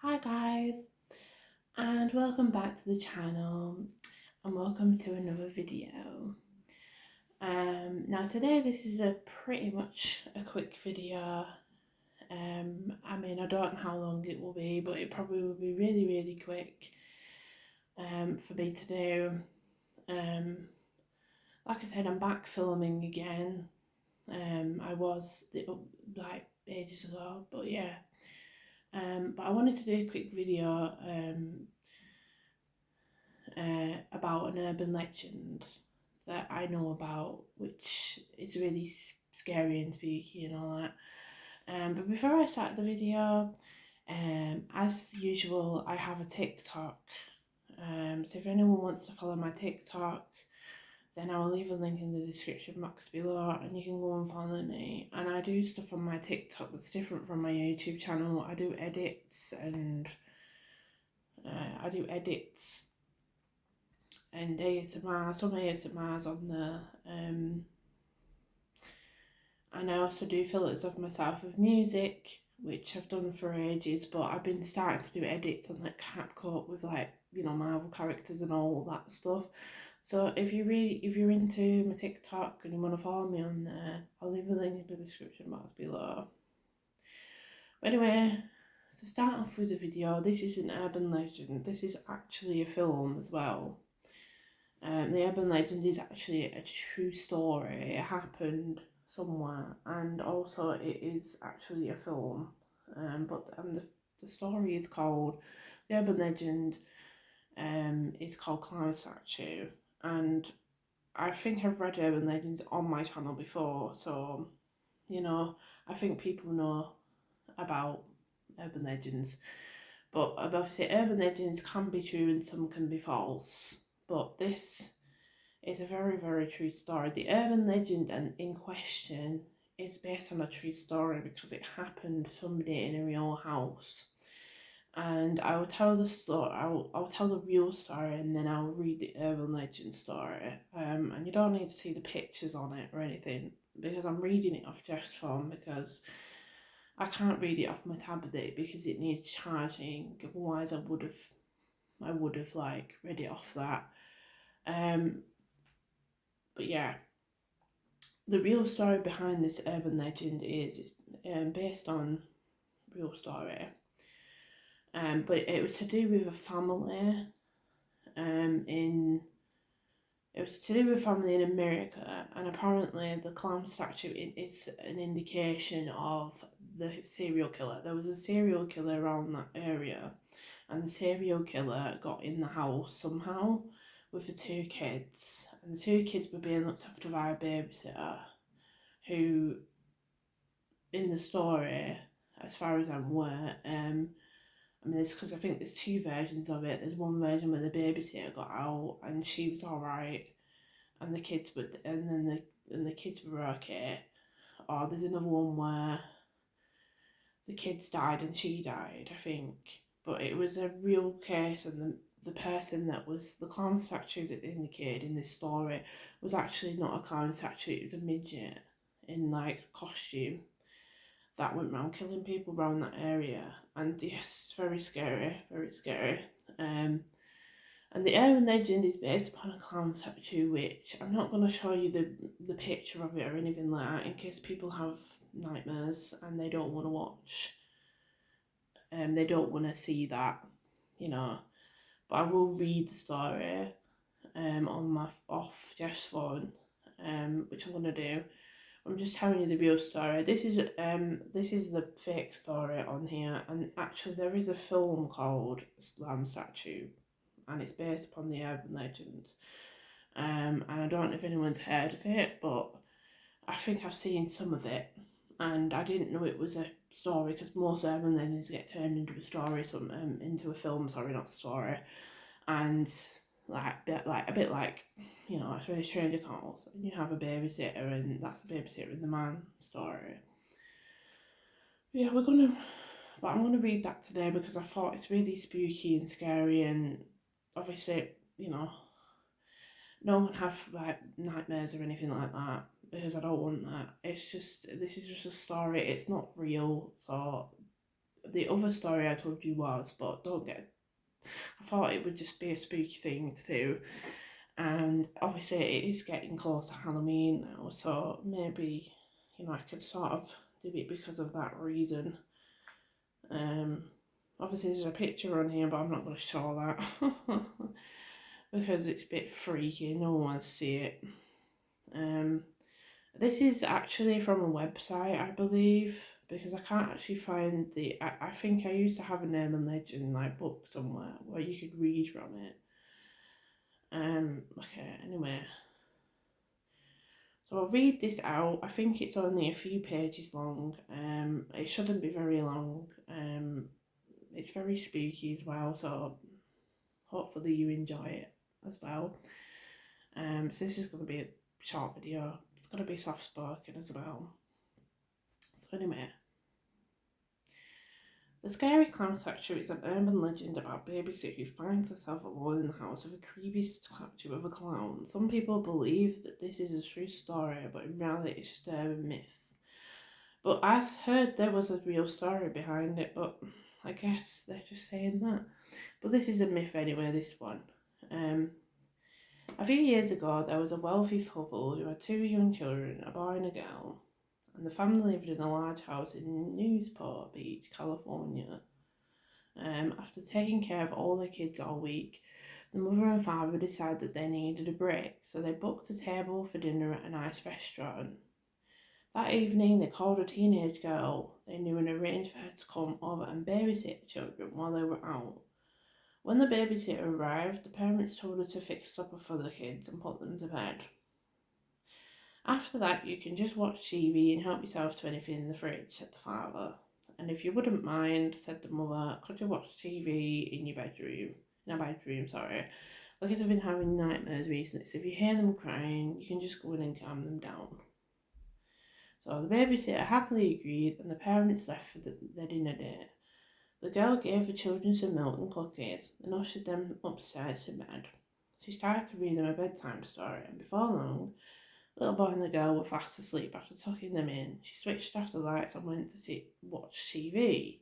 Hi guys, and welcome back to the channel, and welcome to another video. Now today this is a pretty much a quick video. I don't know how long it will be, but it probably will be really quick for me to do. Like I said, I'm back filming again. I was like ages ago, but yeah. But I wanted to do a quick video about an urban legend that I know about, which is really scary and spooky and all that. But before I start the video, as usual, I have a TikTok. So if anyone wants to follow my TikTok, then I will leave a link in the description box below and you can go and follow me. And I do stuff on my TikTok that's different from my YouTube channel. I do edits and and ASMR, some ASMRs on there. And I also do filters of myself with music, which I've done for ages, but I've been starting to do edits on like CapCut with Marvel characters and all that stuff. So if you're into my TikTok and you want to follow me on there, I'll leave a link in the description box below. But anyway, to start off with the video, this is an urban legend. This is actually a film as well. The urban legend is actually a true story. It happened somewhere, and also it is actually a film. The story is called the urban legend. Is called Clown Statue, and I think I've read urban legends on my channel before, so I think people know about urban legends. But obviously, urban legends can be true and some can be false. But this is a very true story. The urban legend in question is based on a true story because it happened to somebody in a real house. And I will tell the story. I'll tell the real story, and then I'll read the urban legend story. And you don't need to see the pictures on it or anything because I'm reading it off Jeff's phone because I can't read it off my tablet because it needs charging. Otherwise, I would have like read it off that. But yeah, the real story behind this urban legend is based on real story. But it was to do with a family. It was to do with family in America, and apparently the clown statue is an indication of the serial killer. There was a serial killer around that area, and the serial killer got in the house somehow with the two kids, and the two kids were being looked after by a babysitter who, in the story, as far as I'm aware, it's because I think there's two versions of it. There's one version where the babysitter got out and she was all right, and the kids would, and the kids were okay. Or there's another one where the kids died and she died, I think. But it was a real case, and the person that was the clown statue that indicated in this story was actually not a clown statue. It was a midget in like a costume that went around killing people around that area. And yes, very scary, very scary. And the urban legend is based upon a clown statue, which I'm not going to show you the picture of it or anything like that in case people have nightmares and they don't want to watch. They don't want to see that, you know. But I will read the story on my off Jeff's phone, which I'm going to do. I'm just telling you the real story. This is the fake story on here, and actually there is a film called Slam Statue, and it's based upon the urban legend. And I don't know if anyone's heard of it, but I think I've seen some of it, and I didn't know it was a story because most urban legends get turned into a story, into a film. Sorry, not story, and a bit like it's really Stranger Calls, and you have a babysitter, and that's the babysitter in the man story. Yeah, but I'm gonna read that today because I thought it's really spooky and scary, and obviously no one have like nightmares or anything like that because I don't want that. This is just a story. It's not real, so the other story I told you was, but don't get. I thought it would just be a spooky thing to do, and obviously it is getting close to Halloween now, so maybe I could sort of do it because of that reason. Obviously there's a picture on here, but I'm not going to show that because it's a bit freaky. No one wants to see it. This is actually from a website, I believe, because I can't actually find the. I think I used to have an urban legend like book somewhere where you could read from it. Okay, anyway. So I'll read this out. I think it's only a few pages long. It shouldn't be very long. It's very spooky as well, so hopefully you enjoy it as well. So this is going to be a short video. It's going to be soft spoken as well. So anyway, the scary clown statue is an urban legend about a babysitter who finds herself alone in the house of a creepy statue of a clown. Some people believe that this is a true story, but in reality it's just a myth. But I heard there was a real story behind it, but I guess they're just saying that. But this is a myth anyway, this one. A few years ago, there was a wealthy couple who had 2 young children, a boy and a girl, and the family lived in a large house in Newport Beach, California. After taking care of all their kids all week, the mother and father decided that they needed a break, so they booked a table for dinner at a nice restaurant. That evening, they called a teenage girl they knew and arranged for her to come over and babysit the children while they were out. When the babysitter arrived, the parents told her to fix supper for the kids and put them to bed. After that, you can just watch TV and help yourself to anything in the fridge, said the father. And if you wouldn't mind, said the mother, could you watch TV in your bedroom? In our bedroom, sorry. The kids have been having nightmares recently, so if you hear them crying, you can just go in and calm them down. So the babysitter happily agreed, and the parents left for their dinner date. The girl gave the children some milk and cookies, and ushered them upstairs to bed. She started to read them a bedtime story, and before long, the little boy and the girl were fast asleep after tucking them in. She switched off the lights and went to watch TV.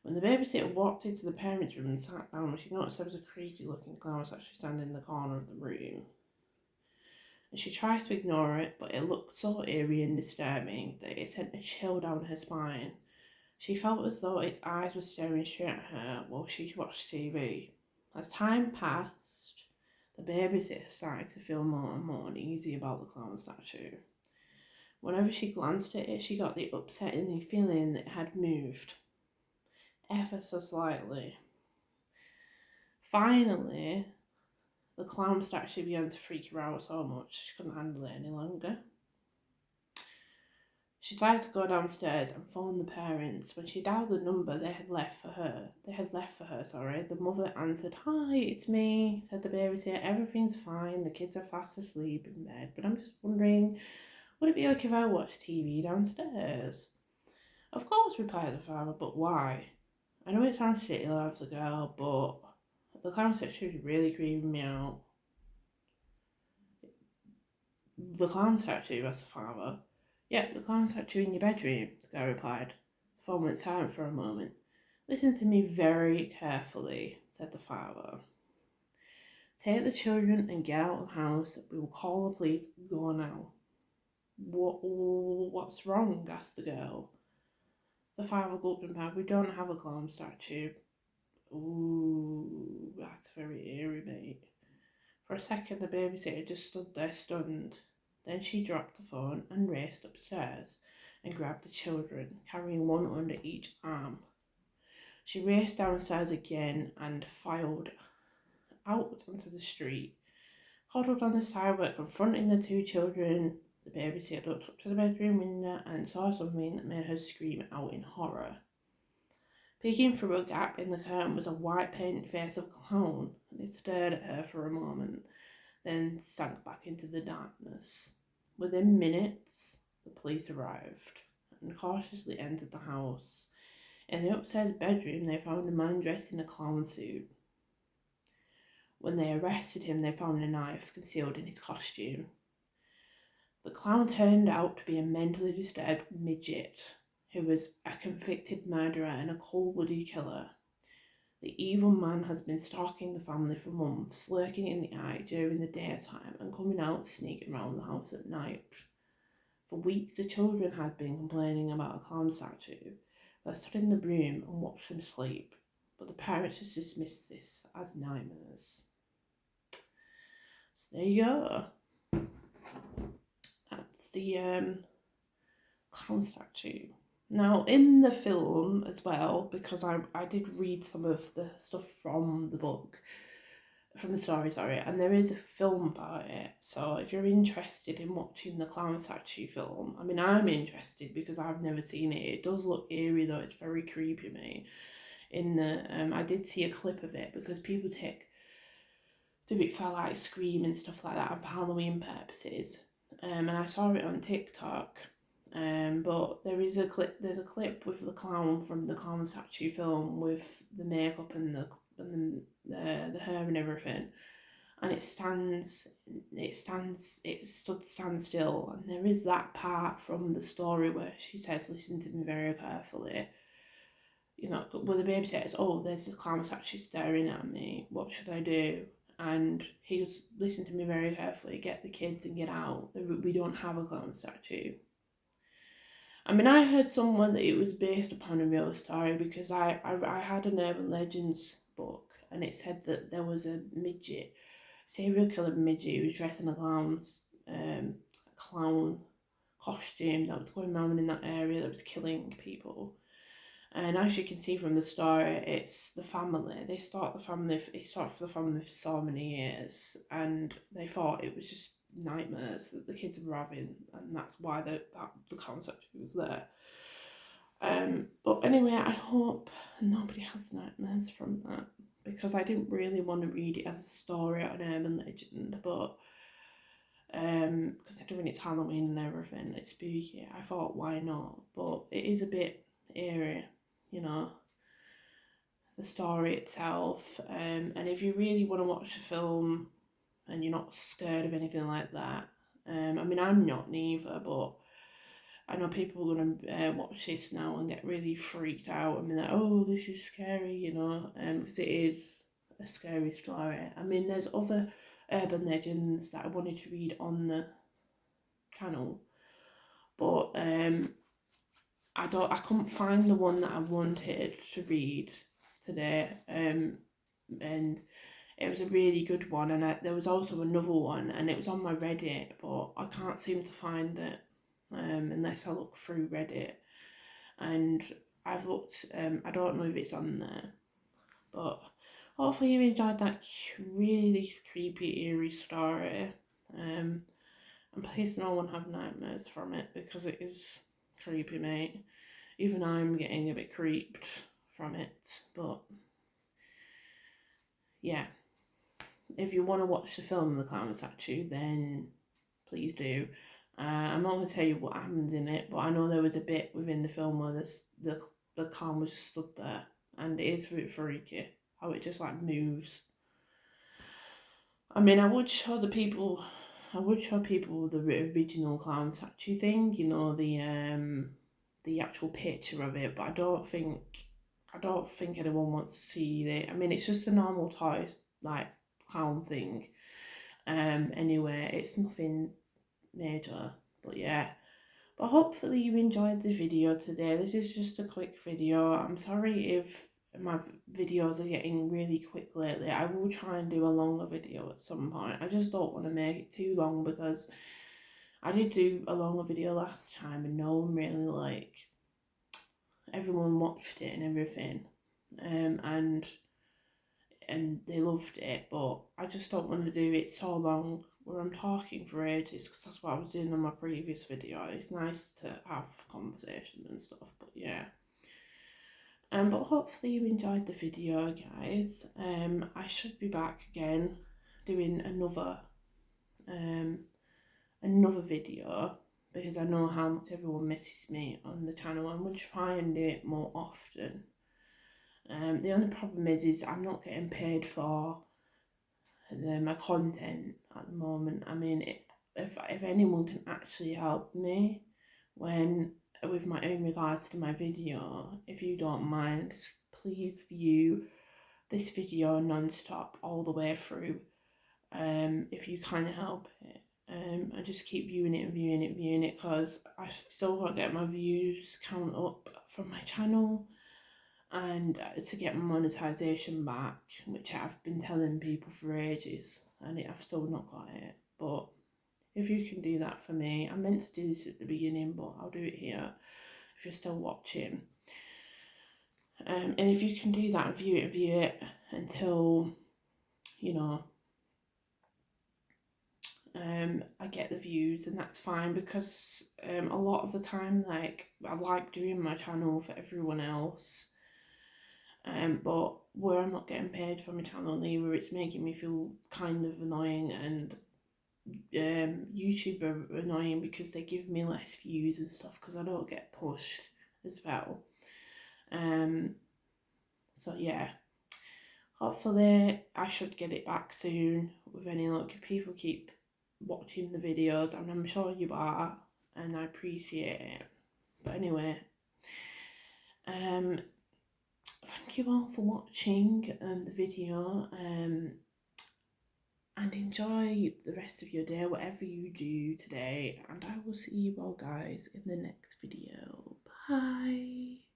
When the babysitter walked into the parents' room and sat down, she noticed there was a creepy-looking clown actually standing in the corner of the room. And she tried to ignore it, but it looked so eerie and disturbing that it sent a chill down her spine. She felt as though its eyes were staring straight at her while she watched TV. As time passed, the babysitter started to feel more and more uneasy about the clown statue. Whenever she glanced at it, she got the upsetting feeling that it had moved, ever so slightly. Finally, the clown statue began to freak her out so much she couldn't handle it any longer. She decided to go downstairs and phone the parents. When she dialed the number they had left for her, the mother answered, "Hi, it's me," said the babysitter. "Everything's fine. The kids are fast asleep in bed, but I'm just wondering, would it be okay if I watch TV downstairs?" "Of course," replied the father, "but why? I know it sounds silly, loves the girl, but the clown statue is really creeping me out." "The clown statue?" asked the father. "Yep, the clown statue in your bedroom," the guy replied. The phone went silent for a moment. "Listen to me very carefully," said the father. "Take the children and get out of the house. We will call the police. Go now." What's wrong?" asked the girl. The father gulped and back. "We don't have a clown statue." "Ooh, that's very eerie, mate." For a second, the babysitter just stood there stunned. Then she dropped the phone and raced upstairs and grabbed the children, carrying one under each arm. She raced downstairs again and filed out onto the street. Huddled on the sidewalk, confronting the 2 children, the babysitter looked up to the bedroom window and saw something that made her scream out in horror. Peeking through a gap in the curtain was a white-painted face of a clown, and it stared at her for a moment, then sank back into the darkness. Within minutes, the police arrived and cautiously entered the house. In the upstairs bedroom, they found a man dressed in a clown suit. When they arrested him, they found a knife concealed in his costume. The clown turned out to be a mentally disturbed midget who was a convicted murderer and a cold-blooded killer. The evil man has been stalking the family for months, lurking in the eye during the daytime and coming out sneaking around the house at night. For weeks, the children had been complaining about a clown statue. They stood in the room and watched him sleep, but the parents just dismissed this as nightmares. So there you go. That's the clown statue. Now, in the film as well, because I did read some of the stuff from the book, from the story, sorry, and there is a film about it. So if you're interested in watching the clown statue film, I mean, I'm interested because I've never seen it. It does look eerie though, it's very creepy me. In the I did see a clip of it because people do it for like Scream and stuff like that and for Halloween purposes. And I saw it on TikTok. But there's a clip with the clown from the clown statue film with the makeup and the hair and everything, and it stood still, and there is that part from the story where she says, "Listen to me very carefully." You know, where the baby says, "Oh, there's a clown statue staring at me. What should I do?" And he goes, "Listen to me very carefully. Get the kids and get out. We don't have a clown statue." I mean, I heard somewhere that it was based upon a real story because I had an urban legends book and it said that there was a midget, serial killer midget who was dressed in a clown costume that was going around in that area that was killing people. And as you can see from the story, it's the family. It started for the family for so many years, and they thought it was just nightmares that the kids were having, and that's why the concept was there. But anyway, I hope nobody has nightmares from that, because I didn't really want to read it as a story or an urban legend, but considering it's Halloween and everything, it's spooky, I thought why not, but it is a bit eerie, you know, the story itself, and if you really want to watch the film and you're not scared of anything like that, I mean, I'm not neither, but I know people are going to watch this now and get really freaked out and be like, "Oh, this is scary," you know, because it is a scary story. I mean, there's other urban legends that I wanted to read on the channel, but I couldn't find the one that I wanted to read today, and it was a really good one, and there was also another one, and it was on my Reddit, but I can't seem to find it unless I look through Reddit, and I've looked, I don't know if it's on there, but hopefully you enjoyed that really creepy, eerie story, and please no one have nightmares from it, because it is creepy, mate. Even I'm getting a bit creeped from it, but yeah. If you want to watch the film The Clown Statue, then please do. I'm not going to tell you what happens in it, but I know there was a bit within the film where the clown was just stood there, and it is freaky how it just like moves. I mean, I would show people the original clown statue thing, you know, the actual picture of it, but I don't think anyone wants to see it. I mean, it's just a normal toy, like, clown thing. Anyway, it's nothing major, but yeah. But hopefully you enjoyed the video today. This is just a quick video. I'm sorry if my videos are getting really quick lately. I will try and do a longer video at some point. I just don't want to make it too long, because I did do a longer video last time and no one really, everyone watched it and everything, and they loved it, but I just don't want to do it so long where I'm talking for ages, because that's what I was doing on my previous video. It's nice to have conversation and stuff, but yeah. But hopefully you enjoyed the video, guys. I should be back again doing another video, because I know how much everyone misses me on the channel. I'm going to try and do it more often. The only problem is I'm not getting paid for my content at the moment. I mean, if anyone can actually help me when with my own regards to my video, if you don't mind, please view this video non-stop all the way through, if you can help it. I just keep viewing it, because I still got to get my views count up from my channel, and to get my monetization back, which I've been telling people for ages, and I've still not got it. But if you can do that for me, I meant to do this at the beginning, but I'll do it here if you're still watching. And if you can do that, view it until, you know, I get the views, and that's fine, because a lot of the time, like, I like doing my channel for everyone else, but where I'm not getting paid for my channel neither, it's making me feel kind of annoying, and YouTube are annoying because they give me less views and stuff because I don't get pushed as well. So yeah, hopefully I should get it back soon with any luck, if people keep watching the videos, and I'm sure you are, and I appreciate it. But anyway, thank you all for watching the video, and enjoy the rest of your day, whatever you do today, and I will see you all guys in the next video. Bye.